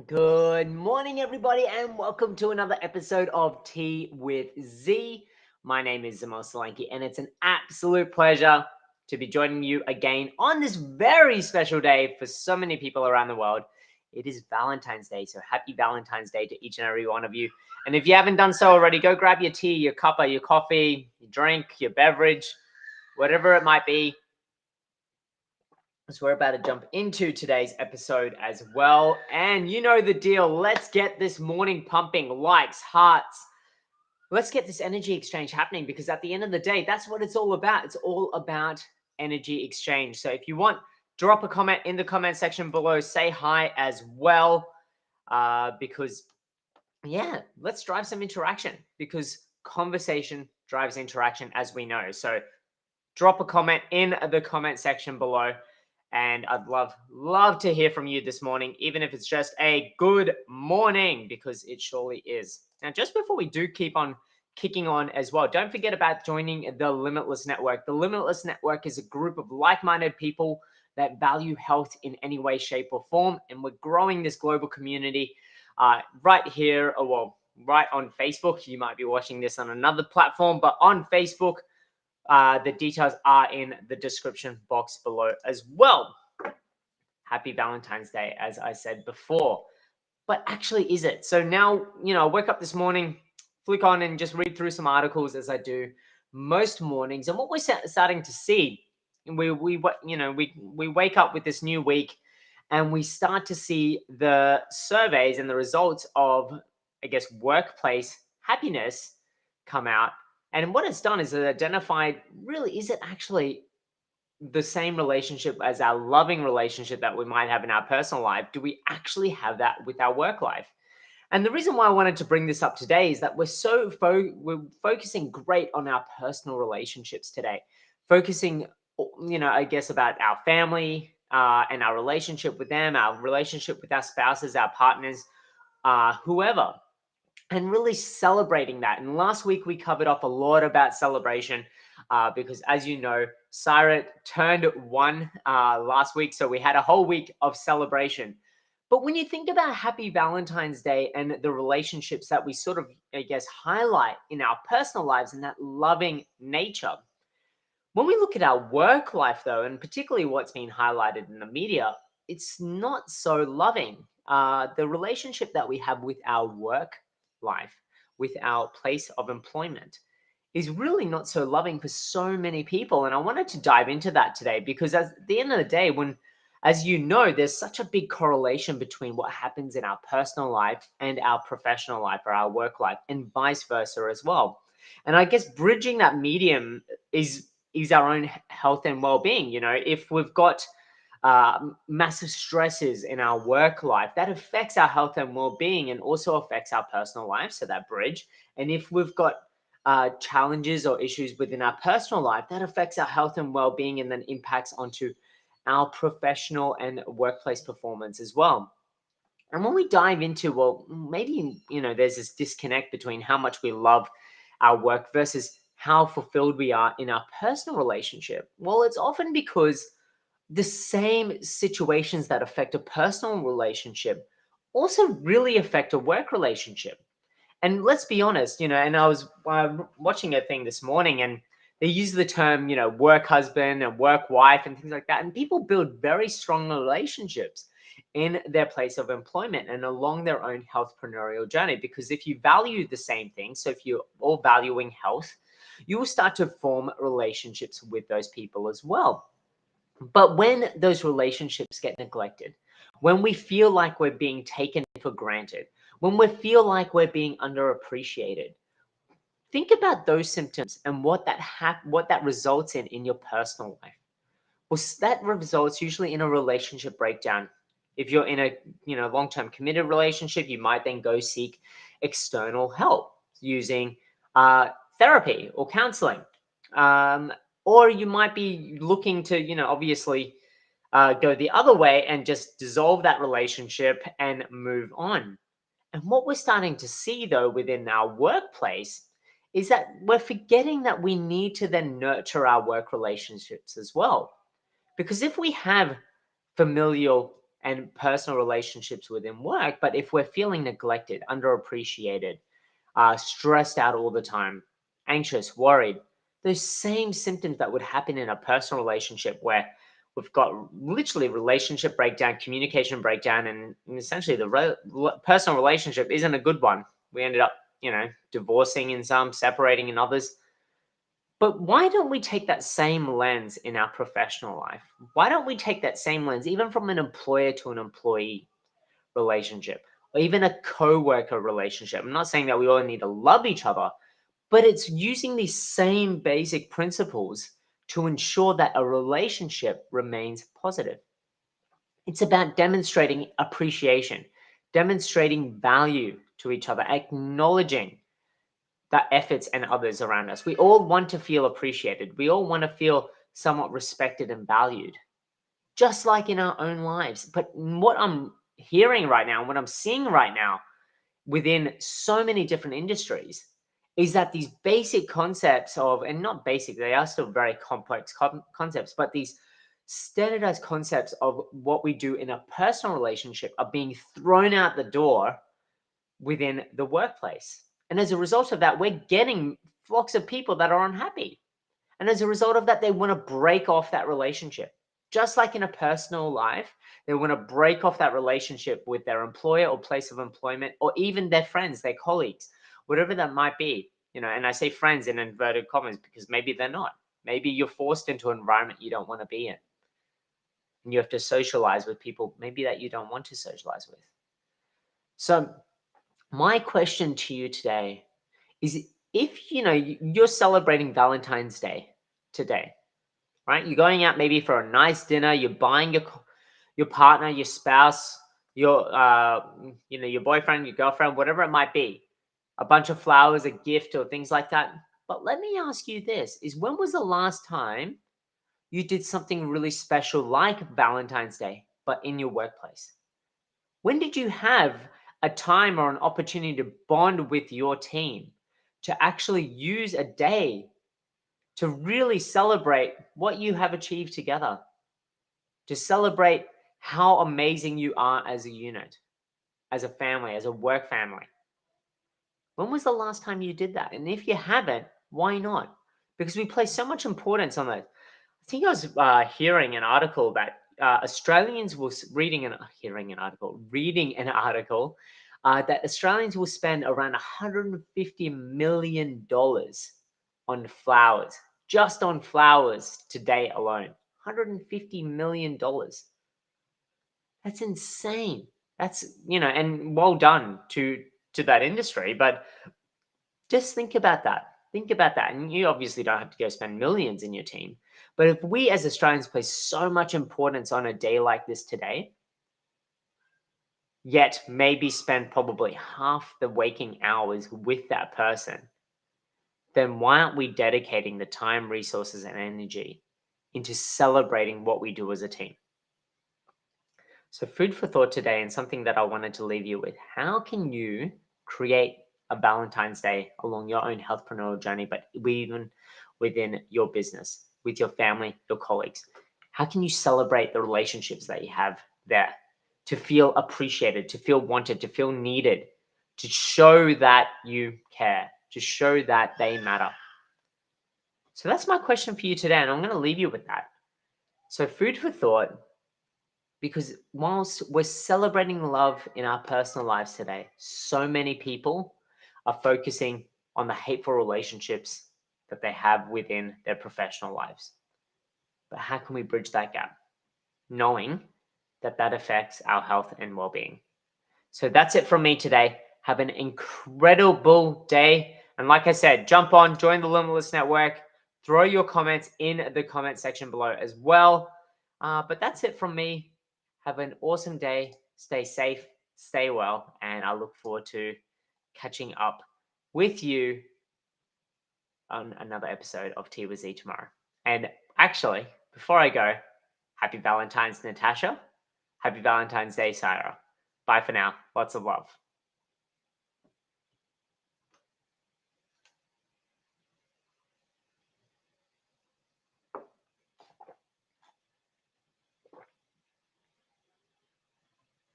Good morning, everybody, and welcome to another episode of Tea with Z. My name is Zamal Solanki, and it's an absolute pleasure to be joining you again on this very special day for so many people around the world. It is Valentine's Day, so happy Valentine's Day to each and every one of you. And if you haven't done so already, go grab your tea, your cuppa, your coffee, your drink, your beverage, whatever it might be. So we're about to jump into today's episode as well. And you know the deal. Let's get this morning pumping. Likes, hearts. Let's get this energy exchange happening because at the end of the day, that's what it's all about. It's all about energy exchange. So if you want, drop a comment in the comment section below. Say hi as well because, yeah, let's drive some interaction because conversation drives interaction, as we know. So drop a comment in the comment section below. And I'd love to hear from you this morning, even if it's just a good morning, because it surely is. Now, just before we do keep on kicking on as well, don't forget about joining the Limitless Network. The Limitless Network is a group of like-minded people that value health in any way, shape, or form. And we're growing this global community right here, right on Facebook. You might be watching this on another platform, but on Facebook, the details are in the description box below as well. Happy Valentine's Day, as I said before. But actually, is it? So now, I wake up this morning, flick on and just read through some articles as I do most mornings. And what we're starting to see, we wake up with this new week and we start to see the surveys and the results of, I guess, workplace happiness come out. And what it's done is it identified really, is it actually the same relationship as our loving relationship that we might have in our personal life? Do we actually have that with our work life? And the reason why I wanted to bring this up today is that we're focusing great on our personal relationships today, focusing, I guess, about our family and our relationship with them, our relationship with our spouses, our partners, whoever, and really celebrating that. And last week we covered off a lot about celebration because, as you know, Siret turned one last week, so we had a whole week of celebration. But when you think about Happy Valentine's Day and the relationships that we sort of, I guess, highlight in our personal lives and that loving nature, when we look at our work life, though, and particularly what's been highlighted in the media, it's not so loving. The relationship that we have with our work life, with our place of employment, is really not so loving for so many people. And I wanted to dive into that today because at the end of the day, as you know, there's such a big correlation between what happens in our personal life and our professional life or our work life, and vice versa as well. And I guess bridging that medium is our own health and well-being. If we've got massive stresses in our work life, that affects our health and well-being and also affects our personal life, so that bridge. And if we've got challenges or issues within our personal life, that affects our health and well-being and then impacts onto our professional and workplace performance as well. And when we dive into, well, maybe, there's this disconnect between how much we love our work versus how fulfilled we are in our personal relationship. Well, it's often because the same situations that affect a personal relationship also really affect a work relationship. And let's be honest, and I was watching a thing this morning and they use the term, work husband and work wife and things like that. And people build very strong relationships in their place of employment and along their own healthpreneurial journey. Because if you value the same thing, so if you're all valuing health, you will start to form relationships with those people as well. But when those relationships get neglected, when we feel like we're being taken for granted, when we feel like we're being underappreciated, think about those symptoms and what that results in your personal life. Well, that results usually in a relationship breakdown. If you're in a long-term committed relationship, you might then go seek external help using therapy or counseling. Or you might be looking to, obviously go the other way and just dissolve that relationship and move on. And what we're starting to see, though, within our workplace is that we're forgetting that we need to then nurture our work relationships as well. Because if we have familial and personal relationships within work. But if we're feeling neglected, underappreciated, stressed out all the time, anxious, worried, those same symptoms that would happen in a personal relationship where we've got literally relationship breakdown, communication breakdown, and essentially the personal relationship isn't a good one. We ended up, divorcing in some, separating in others. But why don't we take that same lens in our professional life? Why don't we take that same lens, even from an employer to an employee relationship, or even a co-worker relationship? I'm not saying that we all need to love each other, but it's using these same basic principles to ensure that a relationship remains positive. It's about demonstrating appreciation, demonstrating value to each other, acknowledging the efforts and others around us. We all want to feel appreciated. We all want to feel somewhat respected and valued, just like in our own lives. But what I'm hearing right now, what I'm seeing right now within so many different industries is that these basic concepts of, and not basic, they are still very complex concepts, but these standardized concepts of what we do in a personal relationship are being thrown out the door within the workplace. And as a result of that, we're getting flocks of people that are unhappy. And as a result of that, they want to break off that relationship. Just like in a personal life, they want to break off that relationship with their employer or place of employment, or even their friends, their colleagues, whatever that might be. And I say friends in inverted commas because maybe they're not. Maybe you're forced into an environment you don't want to be in. And you have to socialize with people maybe that you don't want to socialize with. So my question to you today is, if you're celebrating Valentine's Day today, right? You're going out maybe for a nice dinner, you're buying your partner, your spouse, your boyfriend, your girlfriend, whatever it might be, a bunch of flowers, a gift, or things like that. But let me ask you this, is when was the last time you did something really special like Valentine's Day, but in your workplace? When did you have a time or an opportunity to bond with your team, to actually use a day to really celebrate what you have achieved together, to celebrate how amazing you are as a unit, as a family, as a work family? When was the last time you did that? And if you haven't, why not? Because we place so much importance on that. I think I was hearing an article that Australians will reading an article that Australians will spend around $150 million on flowers, just on flowers today alone. $150 million. That's insane. That's, and well done to that industry, but just think about that. Think about that. And you obviously don't have to go spend millions in your team. But if we as Australians place so much importance on a day like this today, yet maybe spend probably half the waking hours with that person, then why aren't we dedicating the time, resources, and energy into celebrating what we do as a team? So, food for thought today, and something that I wanted to leave you with: how can you create a Valentine's Day along your own healthpreneur journey, but even within your business, with your family, your colleagues? How can you celebrate the relationships that you have there, to feel appreciated, to feel wanted, to feel needed, to show that you care, to show that they matter? So, that's my question for you today, and I'm going to leave you with that. So, food for thought. Because whilst we're celebrating love in our personal lives today, so many people are focusing on the hateful relationships that they have within their professional lives. But how can we bridge that gap, knowing that that affects our health and well-being? So that's it from me today. Have an incredible day. And like I said, jump on, join the Limitless Network, throw your comments in the comment section below as well. But that's it from me. Have an awesome day. Stay safe, stay well, and I look forward to catching up with you on another episode of Tea with Z tomorrow. And actually, before I go, happy Valentine's, Natasha. Happy Valentine's Day, Sarah. Bye for now. Lots of love.